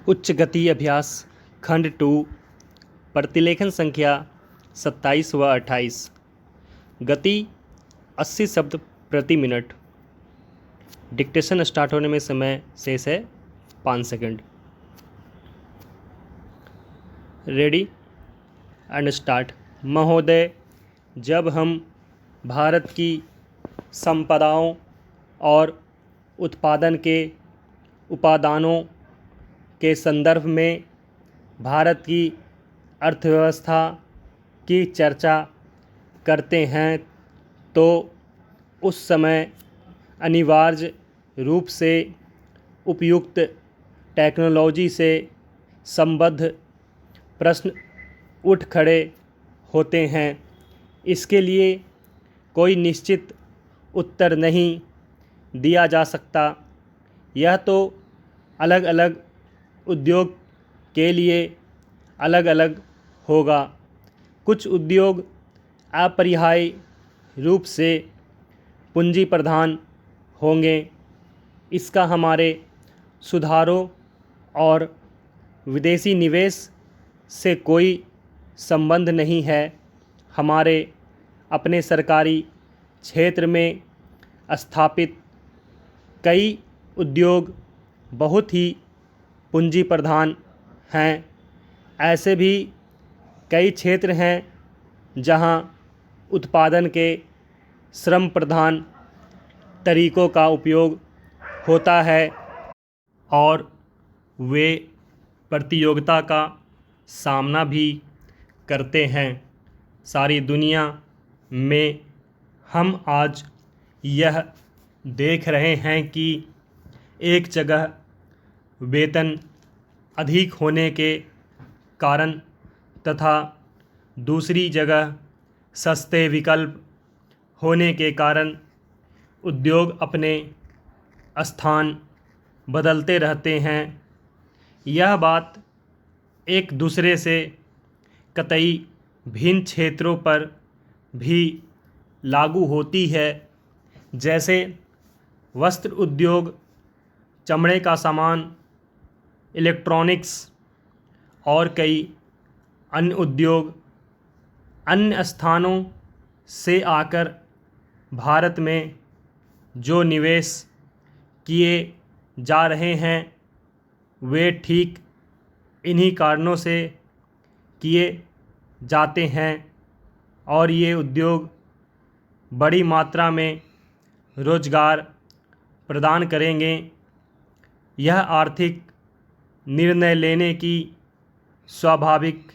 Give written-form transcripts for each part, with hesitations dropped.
उच्च गति अभ्यास खंड 2 प्रतिलेखन संख्या 27 व 28। गति 80 शब्द प्रति मिनट। डिक्टेशन स्टार्ट होने में समय शेष है 5 सेकंड। Ready and start. महोदय, जब हम भारत की संपदाओं और उत्पादन के उपादानों के संदर्भ में भारत की अर्थव्यवस्था की चर्चा करते हैं तो उस समय अनिवार्य रूप से उपयुक्त टेक्नोलॉजी से संबद्ध प्रश्न उठ खड़े होते हैं। इसके लिए कोई निश्चित उत्तर नहीं दिया जा सकता। यह तो अलग अलग उद्योग के लिए अलग अलग होगा। कुछ उद्योग अपरिहार्य रूप से पूंजी प्रधान होंगे। इसका हमारे सुधारों और विदेशी निवेश से कोई संबंध नहीं है। हमारे अपने सरकारी क्षेत्र में स्थापित कई उद्योग बहुत ही पूंजी प्रधान हैं। ऐसे भी कई क्षेत्र हैं जहां उत्पादन के श्रम प्रधान तरीकों का उपयोग होता है और वे प्रतियोगिता का सामना भी करते हैं। सारी दुनिया में हम आज यह देख रहे हैं कि एक जगह वेतन अधिक होने के कारण तथा दूसरी जगह सस्ते विकल्प होने के कारण उद्योग अपने स्थान बदलते रहते हैं। यह बात एक दूसरे से कतई भिन्न क्षेत्रों पर भी लागू होती है। जैसे वस्त्र उद्योग, चमड़े का सामान, इलेक्ट्रॉनिक्स और कई अन्य उद्योग अन्य स्थानों से आकर भारत में जो निवेश किए जा रहे हैं वे ठीक इन्हीं कारणों से किए जाते हैं और ये उद्योग बड़ी मात्रा में रोजगार प्रदान करेंगे। यह आर्थिक निर्णय लेने की स्वाभाविक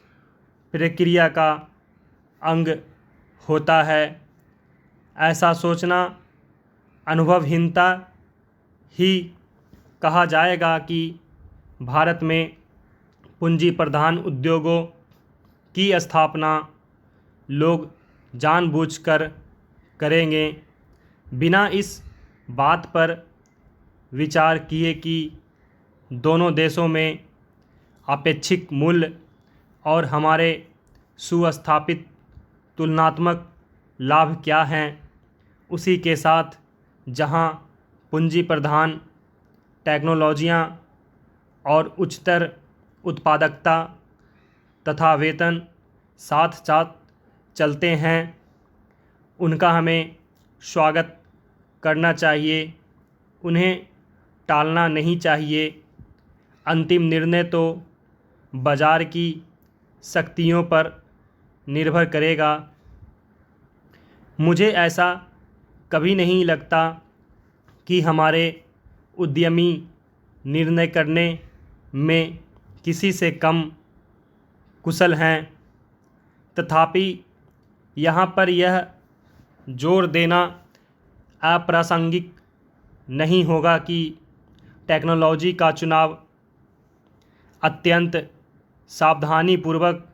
प्रक्रिया का अंग होता है। ऐसा सोचना अनुभवहीनता ही कहा जाएगा कि भारत में पूंजी प्रधान उद्योगों की स्थापना लोग जानबूझकर करेंगे, बिना इस बात पर विचार किए कि दोनों देशों में अपेक्षित मूल्य और हमारे सुस्थापित तुलनात्मक लाभ क्या हैं। उसी के साथ जहां पूंजी प्रधान टेक्नोलॉजियां और उच्चतर उत्पादकता तथा वेतन साथ साथ चलते हैं, उनका हमें स्वागत करना चाहिए, उन्हें टालना नहीं चाहिए। अंतिम निर्णय तो बाजार की शक्तियों पर निर्भर करेगा। मुझे ऐसा कभी नहीं लगता कि हमारे उद्यमी निर्णय करने में किसी से कम कुशल हैं। तथापि यहाँ पर यह जोर देना अप्रासंगिक नहीं होगा कि टेक्नोलॉजी का चुनाव अत्यंत सावधानीपूर्वक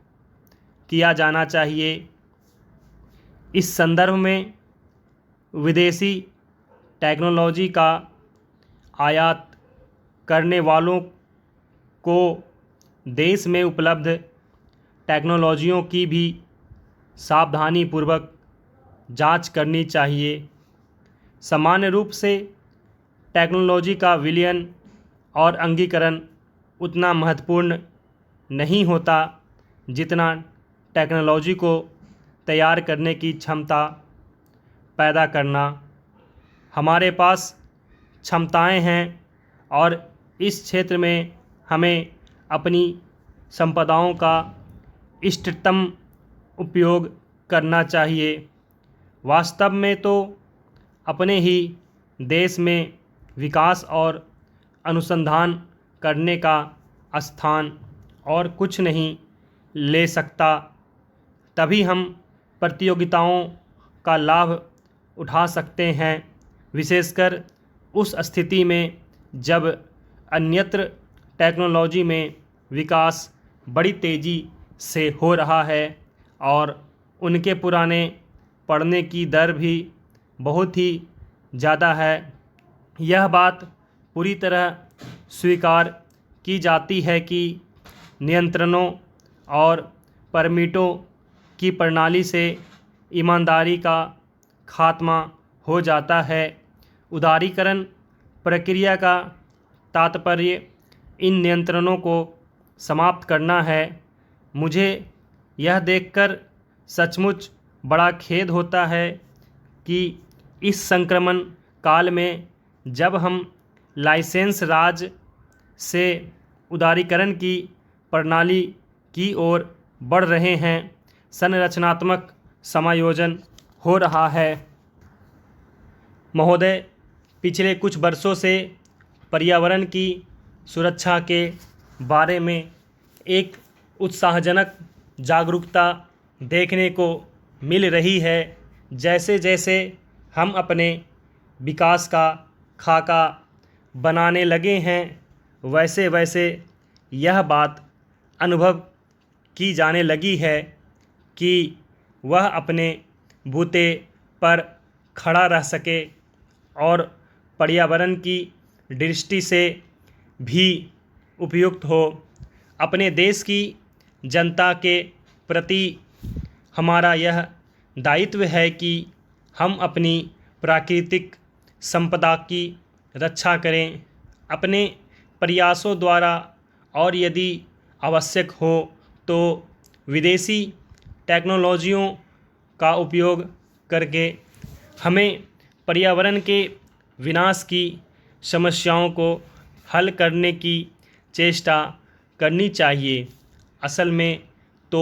किया जाना चाहिए। इस संदर्भ में विदेशी टेक्नोलॉजी का आयात करने वालों को देश में उपलब्ध टेक्नोलॉजियों की भी सावधानीपूर्वक जांच करनी चाहिए। सामान्य रूप से टेक्नोलॉजी का विलयन और अंगीकरण उतना महत्वपूर्ण नहीं होता जितना टेक्नोलॉजी को तैयार करने की क्षमता पैदा करना। हमारे पास क्षमताएं हैं और इस क्षेत्र में हमें अपनी संपदाओं का इष्टतम उपयोग करना चाहिए। वास्तव में तो अपने ही देश में विकास और अनुसंधान करने का स्थान और कुछ नहीं ले सकता। तभी हम प्रतियोगिताओं का लाभ उठा सकते हैं, विशेषकर उस स्थिति में जब अन्यत्र टेक्नोलॉजी में विकास बड़ी तेज़ी से हो रहा है और उनके पुराने पढ़ने की दर भी बहुत ही ज़्यादा है। यह बात पूरी तरह स्वीकार की जाती है कि नियंत्रणों और परमिटों की प्रणाली से ईमानदारी का खात्मा हो जाता है। उदारीकरण प्रक्रिया का तात्पर्य इन नियंत्रणों को समाप्त करना है। मुझे यह देखकर सचमुच बड़ा खेद होता है कि इस संक्रमण काल में जब हम लाइसेंस राज से उदारीकरण की प्रणाली की ओर बढ़ रहे हैं, संरचनात्मक समायोजन हो रहा है। महोदय, पिछले कुछ वर्षों से पर्यावरण की सुरक्षा के बारे में एक उत्साहजनक जागरूकता देखने को मिल रही है। जैसे जैसे हम अपने विकास का खाका बनाने लगे हैं, वैसे वैसे यह बात अनुभव की जाने लगी है कि वह अपने बूते पर खड़ा रह सके और पर्यावरण की दृष्टि से भी उपयुक्त हो। अपने देश की जनता के प्रति हमारा यह दायित्व है कि हम अपनी प्राकृतिक संपदा की रक्षा करें अपने प्रयासों द्वारा, और यदि आवश्यक हो तो विदेशी टेक्नोलॉजियों का उपयोग करके हमें पर्यावरण के विनाश की समस्याओं को हल करने की चेष्टा करनी चाहिए। असल में तो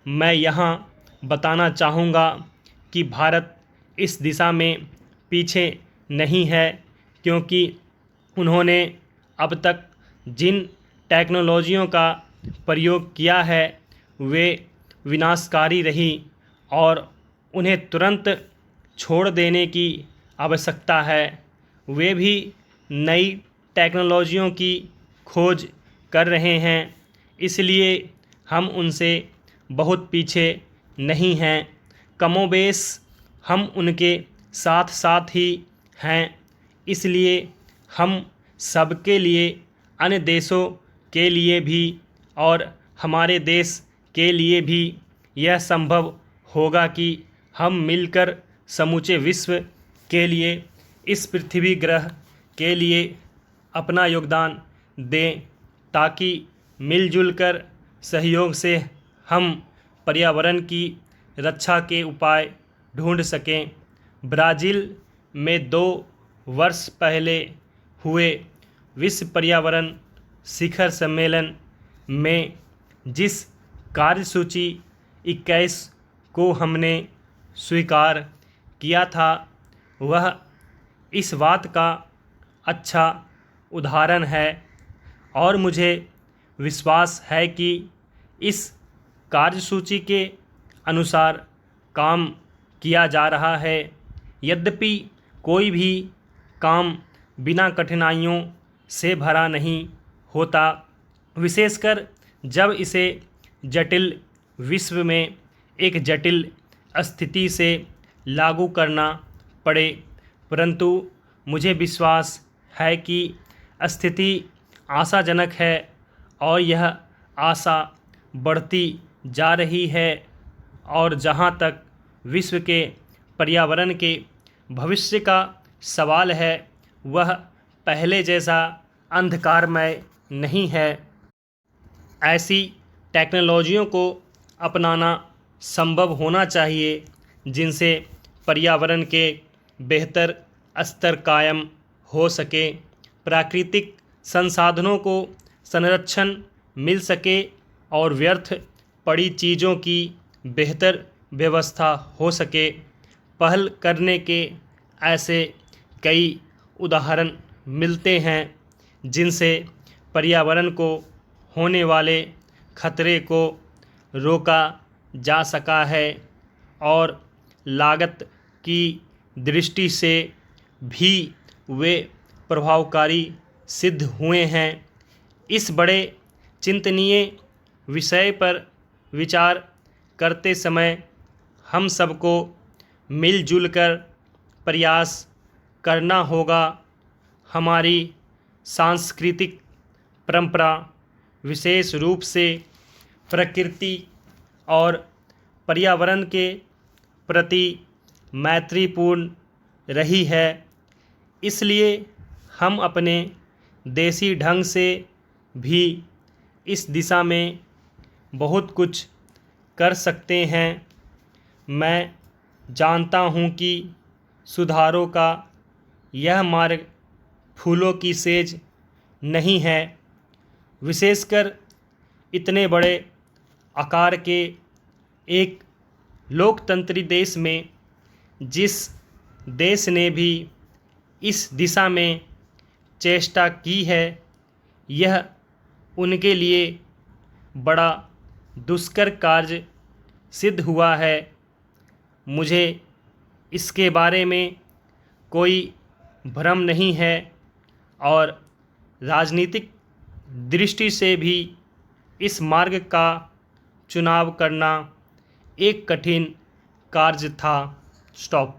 मैं यहाँ बताना चाहूँगा कि भारत इस दिशा में पीछे नहीं है, क्योंकि उन्होंने अब तक जिन टेक्नोलॉजियों का प्रयोग किया है वे विनाशकारी रही और उन्हें तुरंत छोड़ देने की आवश्यकता है। वे भी नई टेक्नोलॉजियों की खोज कर रहे हैं, इसलिए हम उनसे बहुत पीछे नहीं हैं। कमोबेश हम उनके साथ साथ ही हैं। इसलिए हम सबके लिए, अन्य देशों के लिए भी और हमारे देश के लिए भी यह संभव होगा कि हम मिलकर समूचे विश्व के लिए, इस पृथ्वी ग्रह के लिए अपना योगदान दें, ताकि मिलजुल कर सहयोग से हम पर्यावरण की रक्षा के उपाय ढूंढ सकें। ब्राज़ील में 2 वर्ष पहले हुए विश्व पर्यावरण शिखर सम्मेलन में जिस कार्यसूची 21 को हमने स्वीकार किया था, वह इस बात का अच्छा उदाहरण है और मुझे विश्वास है कि इस कार्यसूची के अनुसार काम किया जा रहा है। यद्यपि कोई भी काम बिना कठिनाइयों से भरा नहीं होता, विशेषकर जब इसे जटिल विश्व में एक जटिल स्थिति से लागू करना पड़े। परंतु मुझे विश्वास है कि स्थिति आशाजनक है और यह आशा बढ़ती जा रही है, और जहाँ तक विश्व के पर्यावरण के भविष्य का सवाल है, वह पहले जैसा अंधकारमय नहीं है। ऐसी टेक्नोलॉजियों को अपनाना संभव होना चाहिए जिनसे पर्यावरण के बेहतर स्तर कायम हो सके, प्राकृतिक संसाधनों को संरक्षण मिल सके और व्यर्थ पड़ी चीज़ों की बेहतर व्यवस्था हो सके। पहल करने के ऐसे कई उदाहरण मिलते हैं जिनसे पर्यावरण को होने वाले खतरे को रोका जा सका है और लागत की दृष्टि से भी वे प्रभावकारी सिद्ध हुए हैं। इस बड़े चिंतनीय विषय पर विचार करते समय हम सबको मिलजुल कर प्रयास करना होगा। हमारी सांस्कृतिक परंपरा विशेष रूप से प्रकृति और पर्यावरण के प्रति मैत्रीपूर्ण रही है, इसलिए हम अपने देसी ढंग से भी इस दिशा में बहुत कुछ कर सकते हैं। मैं जानता हूँ कि सुधारों का यह मार्ग फूलों की सेज नहीं है, विशेषकर इतने बड़े आकार के एक लोकतंत्री देश में। जिस देश ने भी इस दिशा में चेष्टा की है, यह उनके लिए बड़ा दुष्कर कार्य सिद्ध हुआ है। मुझे इसके बारे में कोई भ्रम नहीं है और राजनीतिक दृष्टि से भी इस मार्ग का चुनाव करना एक कठिन कार्य था। स्टॉप।